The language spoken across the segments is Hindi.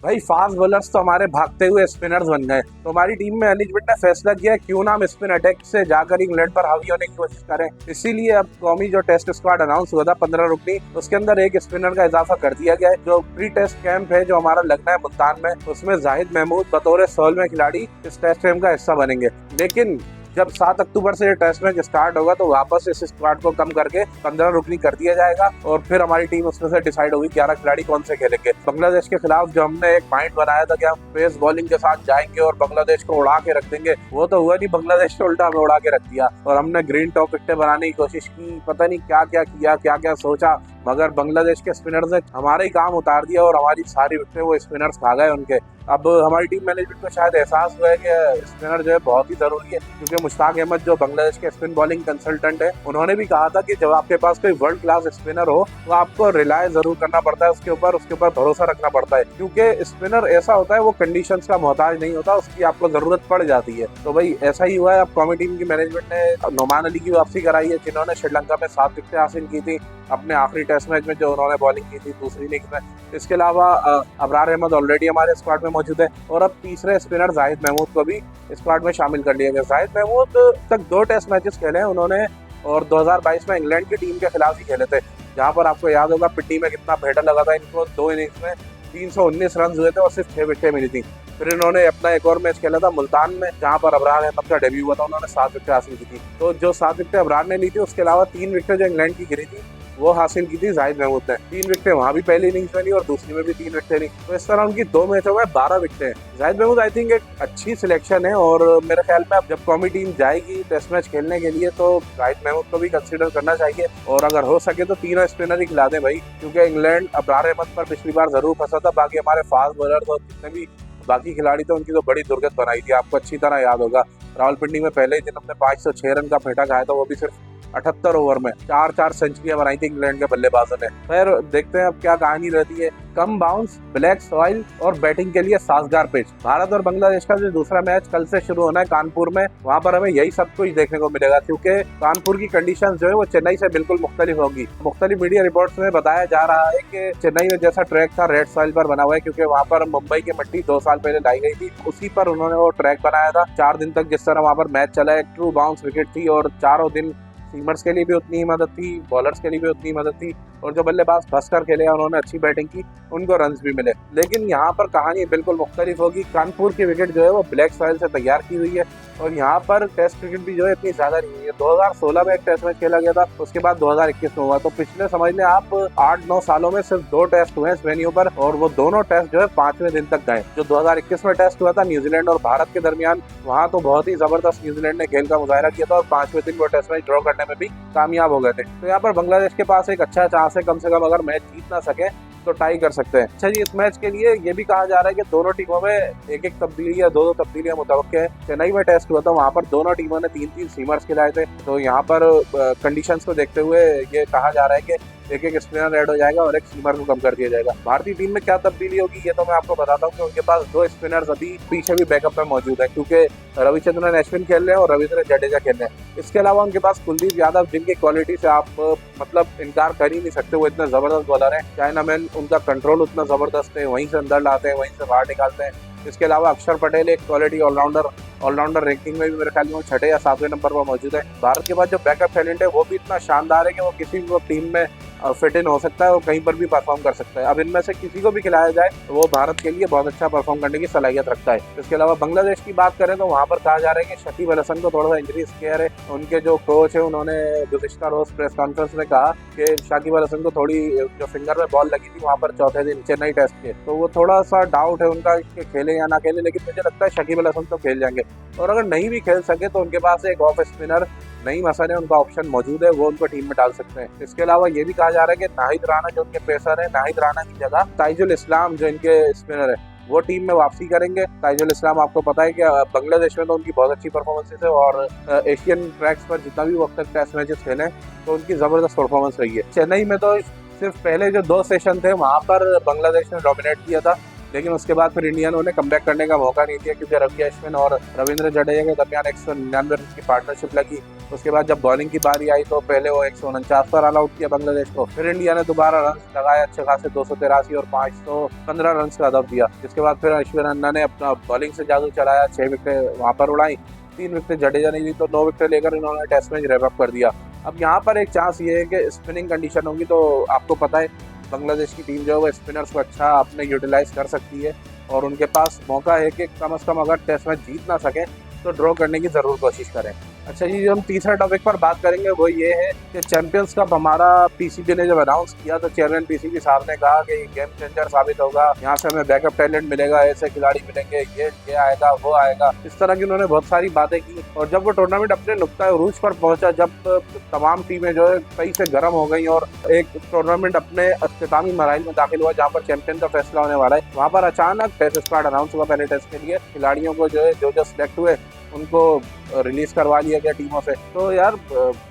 भाई फास्ट बॉलर्स तो हमारे भागते हुए स्पिनर्स बन गए। तो हमारी टीम में मैनेजमेंट ने फैसला किया क्यों ना हम स्पिन अटैक से जाकर इंग्लैंड पर हावी होने की कोशिश करें। इसीलिए अब कौमी जो टेस्ट स्क्वाड अनाउंस हुआ था 15 रुकनी, उसके अंदर एक स्पिनर का इजाफा कर दिया गया है। जो प्री टेस्ट कैंप है जो हमारा लगना है मुल्तान में, उसमें जाहिद महमूद बतौर 16वें खिलाड़ी इस टेस्ट कैंप का हिस्सा बनेंगे। लेकिन जब 7 अक्टूबर से ये टेस्ट मैच स्टार्ट होगा तो वापस इस स्क्वाड को कम करके 15 रुकनी कर दिया जाएगा और फिर हमारी टीम उसमें से डिसाइड होगी 11 खिलाड़ी कौन से खेलेंगे। बांग्लादेश के खिलाफ जो हमने एक माइंड बनाया था कि हम पेस बॉलिंग के साथ जाएंगे और बांग्लादेश को उड़ा के रख देंगे, वो तो हुआ नहीं। बांग्लादेश ने उल्टा हमें उड़ा के रख दिया और हमने ग्रीन टॉप विकेटें बनाने की कोशिश की, पता नहीं क्या क्या किया, क्या क्या सोचा, मगर बांग्लादेश के स्पिनर्स ने हमारा ही काम उतार दिया और हमारी सारी विकेटें वो स्पिनर्स खा गए उनके। अब हमारी टीम मैनेजमेंट को शायद एहसास हुआ है कि स्पिनर जो है बहुत ही जरूरी है, क्योंकि मुश्ताक अहमद जो बांग्लादेश के स्पिन बॉलिंग कंसल्टेंट है, उन्होंने भी कहा था कि जब आपके पास कोई वर्ल्ड क्लास स्पिनर हो तो आपको रिलाय जरूर करना पड़ता है, उसके ऊपर भरोसा रखना पड़ता है, क्योंकि स्पिनर ऐसा होता है वो कंडीशंस का मोहताज नहीं होता, उसकी आपको जरूरत पड़ जाती है। तो भाई ऐसा ही हुआ है। अब कौमी टीम की मैनेजमेंट ने नोमान अली की वापसी कराई है, जिन्होंने श्रीलंका में 7 विकेटें हासिल की थी अपने आखिरी टेस्ट मैच में जो उन्होंने बॉलिंग की थी दूसरी इनिंग्स में। इसके अलावा अबरार अहमद ऑलरेडी हमारे स्क्वाड में मौजूद है और अब तीसरे स्पिनर जाहिद महमूद को भी स्क्वाड में शामिल कर लिया गया। जाहिद महमूद तक 2 टेस्ट मैचेस खेले हैं उन्होंने और 2022 में इंग्लैंड की टीम के खिलाफ ही खेले थे, जहां पर आपको याद होगा पिट्टी में कितना भेटा लगा था इनको। 2 इनिंग्स में 319 रन हुए थे और सिर्फ 6 विकेटें मिली थी। फिर इन्होंने अपना एक और मैच खेला था मुल्तान में, जहां पर अबरार अहमद का डेब्यू हुआ था, उन्होंने 7 विकेटें हासिल की थी। तो जो 7 विकेटें अबरार ने ली थी, उसके अलावा 3 विकेटें जो इंग्लैंड की गिरी थी वो हासिल की थी जाहिद महमूद ने। 3 विकेटें वहां भी पहली इनिंग्स में ली और दूसरी में भी 3 विकेटें ली। तो इस तरह उनकी 2 मैचों में 12 विकेटें। जाहिद महमूद आई थिंक एक अच्छी सिलेक्शन है और मेरे ख्याल में अब जब कौमी टीम जाएगी टेस्ट मैच खेलने के लिए तो जाहिद महमूद को भी कंसीडर करना चाहिए और अगर हो सके तो 3 स्पिनर ही खिला दें भाई, क्योंकि इंग्लैंड अबरार अहमद पर पिछली बार जरूर फंसा था। बाकी हमारे फास्ट बॉलर और जितने भी बाकी खिलाड़ी थे उनकी तो बड़ी दुर्गत बनाई थी, आपको अच्छी तरह याद होगा। रावलपिंडी में पहले ही दिन हमने 506 रन का फेंटा खाया था, वो भी सिर्फ 78 ओवर में। 4 सेंचुरियां बनाई थी इंग्लैंड के बल्लेबाजों ने। फिर देखते हैं अब क्या कहानी रहती है। कम बाउंस, ब्लैक सॉइल और बैटिंग के लिए साजगार पिच। भारत और बांग्लादेश का जो दूसरा मैच कल से शुरू होना है कानपुर में, वहां पर हमें यही सब कुछ देखने को मिलेगा, क्योंकि कानपुर की कंडीशंस जो है वो चेन्नई से बिल्कुल मुख्तलिफ होगी। मुख्तलिफ मीडिया रिपोर्ट्स में बताया जा रहा है कि चेन्नई में जैसा ट्रैक था रेड सॉइल पर बना हुआ है, क्योंकि वहां पर मुंबई की मिट्टी 2 साल पहले लाई गई थी, उसी पर उन्होंने वो ट्रैक बनाया था। 4 दिन तक जिस तरह वहां पर मैच चला, एक ट्रू बाउंस विकेट थी और चारों दिन सीमर्स के लिए भी उतनी ही मदद थी, बॉलर्स के लिए भी उतनी ही मदद थी और जो बल्लेबाज फंस कर खेले उन्होंने अच्छी बैटिंग की, उनको रन्स भी मिले। लेकिन यहाँ पर कहानी बिल्कुल मुख्तलिफ होगी। कानपुर की विकेट जो है वो ब्लैक सॉइल से तैयार की हुई है और यहाँ पर टेस्ट क्रिकेट भी जो है इतनी ज्यादा नहीं हुई है। 2016 में एक टेस्ट मैच खेला गया था, उसके बाद 2021 में हुआ। तो पिछले समझ लें आप 8-9 सालों में सिर्फ 2 टेस्ट हुए इस वेन्यू पर और वो दोनों टेस्ट जो है 5वें दिन तक गए। जो 2021 में टेस्ट हुआ था न्यूजीलैंड और भारत के दरमियान, वहाँ तो बहुत ही जबरदस्त न्यूजीलैंड ने खेल का मुजाहरा किया था और 5वें दिन वो टेस्ट मैच ड्रॉ करने में भी कामयाब हो गए थे। तो यहाँ पर बांग्लादेश के पास एक अच्छा चांस है, कम से कम अगर मैच जीत ना सके तो टाई कर सकते हैं। अच्छा जी, इस मैच के लिए ये भी कहा जा रहा है कि दोनों टीमों में एक तब्दीली या 2 तब्दीलियां मुतवक्के है। चेन्नई में टेस्ट हुआ था, वहां पर दोनों टीमों ने 3 सीमर्स खिलाए थे। तो यहाँ पर कंडीशंस को देखते हुए ये कहा जा रहा है कि एक स्पिनर ऐड हो जाएगा और एक सीमर को कम कर दिया जाएगा। भारतीय टीम में क्या तब्दीली होगी ये तो मैं आपको बताता हूँ कि उनके पास 2 स्पिनर्स अभी पीछे भी बैकअप में मौजूद है, क्योंकि रविचंद्रन अश्विन खेल रहे हैं और रविंद्र जडेजा खेल रहे हैं। इसके अलावा उनके पास कुलदीप यादव, जिनकी क्वालिटी से आप मतलब इनकार कर ही नहीं सकते, वो इतने जबरदस्त बॉलर हैं। चाइना मैन, उनका कंट्रोल उतना जबरदस्त है, वहीं से अंदर लाते हैं, वहीं से बाहर निकालते हैं। इसके अलावा अक्षर पटेल एक क्वालिटी ऑलराउंडर रैंकिंग में भी मेरे ख्याल में 6 या 7वें नंबर पर मौजूद है। भारत के पास जो बैकअप टैलेंट है वो भी इतना शानदार है कि वो किसी भी टीम में फिट इन हो सकता है और कहीं पर भी परफॉर्म कर सकता है। अब इनमें से किसी को भी खिलाया जाए तो वो भारत के लिए बहुत अच्छा परफॉर्म करने की सलाहियत रखता है। इसके अलावा बांग्लादेश की बात करें तो वहाँ पर कहा जा रहा है कि शकीब अल हसन को थोड़ा सा इंजरी स्केयर है। उनके जो कोच है उन्होंने गुज़िश्ता रोज प्रेस कॉन्फ्रेंस में कहा कि शकीब अल हसन को थोड़ी जो फिंगर में बॉल लगी थी वहाँ पर चौथे दिन चेन्नई टेस्ट के, तो वो थोड़ा सा डाउट है उनका कि खेले या ना खेले, लेकिन मुझे लगता है शकीब अल हसन तो खेल जाएंगे। और अगर नहीं भी खेल सके तो उनके पास एक ऑफ स्पिनर नईम हसन है, उनका ऑप्शन मौजूद है, वो उनको टीम में डाल सकते हैं। इसके अलावा ये भी कहा जा रहा है कि नाहिद राणा जो उनके पेसर है, नाहिद राणा की जगह ताइजुल इस्लाम जो इनके स्पिनर है वो टीम में वापसी करेंगे। ताइजुल इस्लाम आपको पता है कि बांग्लादेश में तो उनकी बहुत अच्छी परफॉर्मेंसेस है और एशियन ट्रैक्स पर जितना भी वक्त तक टेस्ट मैचेस खेले तो उनकी जबरदस्त परफॉर्मेंस रही है। चेन्नई में तो सिर्फ पहले जो 2 सेशन थे वहां पर बांग्लादेश ने डोमिनेट किया था लेकिन उसके बाद फिर इंडिया ने उन्हें कमबैक करने का मौका नहीं दिया, क्योंकि रवि अश्विन और रविंद्र जडेजा के दरमियान 199 रन की पार्टनरशिप लगी। उसके बाद जब बॉलिंग की बारी आई तो पहले वो 149 पर ऑल आउट किया बांग्लादेश को, फिर इंडिया ने दोबारा रन लगाया अच्छे खासे 283 और 515 रन का अदब दिया। जिसके बाद फिर अश्विन अन्ना ने अपना बॉलिंग से जादू चलाया, 6 विकेटें वहां पर उड़ाई, 3 विकेटें जडेजा ने दी, तो 9 विकेटें लेकर इन्होंने टेस्ट मैच रैप अप कर दिया। अब यहाँ पर एक चांस ये है कि स्पिनिंग कंडीशन होगी, तो आपको पता है बांग्लादेश की टीम जो है वो स्पिनर्स को अच्छा अपने यूटिलाइज कर सकती है, और उनके पास मौका है कि कम से कम अगर टेस्ट मैच जीत ना सकें तो ड्रॉ करने की ज़रूर कोशिश करें। अच्छा जी, जो हम तीसरा टॉपिक पर बात करेंगे वो ये है कि चैंपियंस कप हमारा पीसीबी ने जब अनाउंस किया तो चेयरमैन पीसीबी साहब ने कहा कि ये गेम चेंजर साबित होगा, यहाँ से हमें बैकअप टैलेंट मिलेगा, ऐसे खिलाड़ी मिलेंगे, ये आएगा वो आएगा, इस तरह की उन्होंने बहुत सारी बातें की। और जब वो टूर्नामेंट अपने नुक्ता उरूज पर पहुंचा, जब तमाम टीमें जो है कई से गर्म हो गई और एक टूर्नामेंट अपने अख्तामी मराइल में दाखिल हुआ जहाँ पर चैंपियन का फैसला होने वाला है, वहाँ पर अचानक टेस्ट स्क्वाड अनाउंस हुआ पहले टेस्ट के लिए। खिलाड़ियों को जो है जो सिलेक्ट हुए उनको रिलीज करवा लिया गया टीमों से। तो यार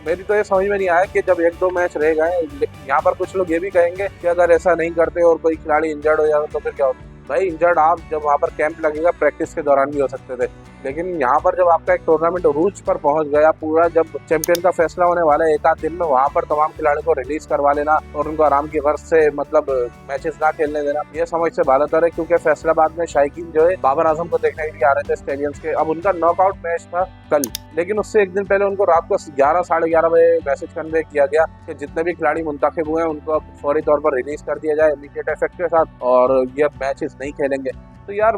मेरी तो ये समझ में नहीं आया कि जब 1-2 मैच रह गए, यहाँ पर कुछ लोग ये भी कहेंगे कि अगर ऐसा नहीं करते और कोई खिलाड़ी इंजर्ड हो जाता तो फिर क्या होता। भाई इंजर्ड आप जब वहाँ पर कैंप लगेगा प्रैक्टिस के दौरान भी हो सकते थे, लेकिन यहाँ पर जब आपका एक टूर्नामेंट रूज पर पहुंच गया पूरा, जब चैंपियन का फैसला होने वाला है एक आध दिन में, वहाँ पर तमाम खिलाड़ियों को रिलीज करवा लेना और उनको आराम की गर्ज से मतलब मैचेस ना खेलने देना, ये समझ से बाहर है। क्योंकि फैसलाबाद में शायकीन जो है बाबर आजम को देखने के लिए आ रहे थे स्टेडियम्स के। अब उनका नॉकआउट मैच था कल, लेकिन उससे एक दिन पहले उनको रात को 11 साढ़े 11 बजे मैसेज कन्वे किया गया कि जितने भी खिलाड़ी मुंतखब हुए हैं उनको अब फौरी तौर पर रिलीज कर दिया जाए इमीडिएट इफेक्ट के साथ, और ये मैचेस नहीं खेलेंगे। तो यार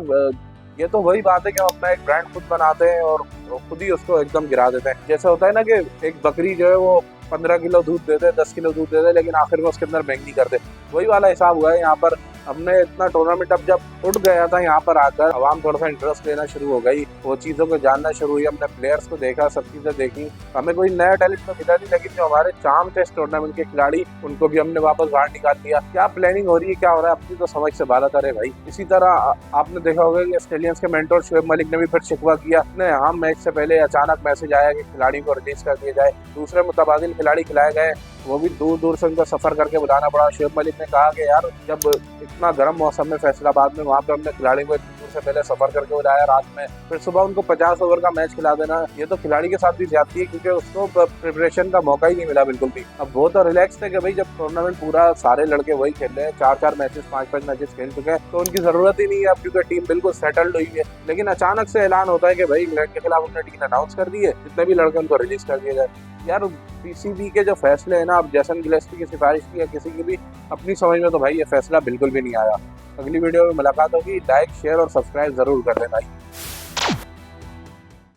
ये तो वही बात है कि हम अपना एक ब्रांड खुद बनाते हैं और खुद ही उसको एकदम गिरा देते हैं। जैसे होता है ना कि एक बकरी जो है वो 15 किलो दूध देते, 10 किलो दूध देते, लेकिन आखिर में उसके अंदर महंगी करते, वही वाला हिसाब हुआ है यहाँ पर। हमने इतना टूर्नामेंट अब जब उठ गया था, यहाँ पर आकर आवाम थोड़ा सा इंटरेस्ट लेना शुरू हो गई, वो चीज़ों को जानना शुरू हुई, हमने प्लेयर्स को देखा, सब चीज़ें देखी, हमें कोई नया टैलेंट तो मिला नहीं, लेकिन जो हमारे चार्म थे इस टूर्नामेंट के खिलाड़ी उनको भी हमने वापस बाहर निकाल दिया। क्या प्लानिंग हो रही है, क्या हो रहा है, अपनी तो समझ से बाहर है भाई। इसी तरह आपने देखा होगा कि ऑस्ट्रेलियंस के मेंटोर शुएब मलिक ने भी फिर शिकवा किया। यहाँ मैच से पहले अचानक मैसेज आया कि खिलाड़ियों को रिलीज कर दिया जाए, दूसरे मुतबादिल खिलाड़ी खिलाए गए, वो भी दूर दूर से उनको सफर करके बुलाना पड़ा। शुएब मलिक ने कहा कि यार जब इतना गर्म मौसम में फैसलाबाद में, वहाँ पे हमने खिलाड़ी को इतनी दूर से पहले सफर करके बुलाया रात में, फिर सुबह उनको 50 ओवर का मैच खिला देना, ये तो खिलाड़ी के साथ भी ज्यादती है, क्योंकि उसको प्रिपरेशन का मौका ही नहीं मिला बिल्कुल भी। अब वो तो रिलैक्स थे कि भाई जब टूर्नामेंट पूरा सारे लड़के वही खेल रहे हैं, 4-4 मैचेस 5-5 मैचेस खेल चुके हैं, तो उनकी जरूरत ही नहीं है अब, क्योंकि टीम बिल्कुल सेटल्ड हुई है। लेकिन अचानक से ऐलान होता है कि भाई इंग्लैंड के खिलाफ हमने टीम अनाउंस कर दी है, जितने भी लड़के उनको रिलीज कर दिया जाए। यार पीसीबी के जो फैसले हैं ना, अब जैसन गिलेस्पी की सिफारिश की या किसी की भी अपनी समझ में, तो भाई ये फैसला बिल्कुल भी नहीं आया। अगली वीडियो में मुलाकात होगी, लाइक शेयर और सब्सक्राइब जरूर कर देना।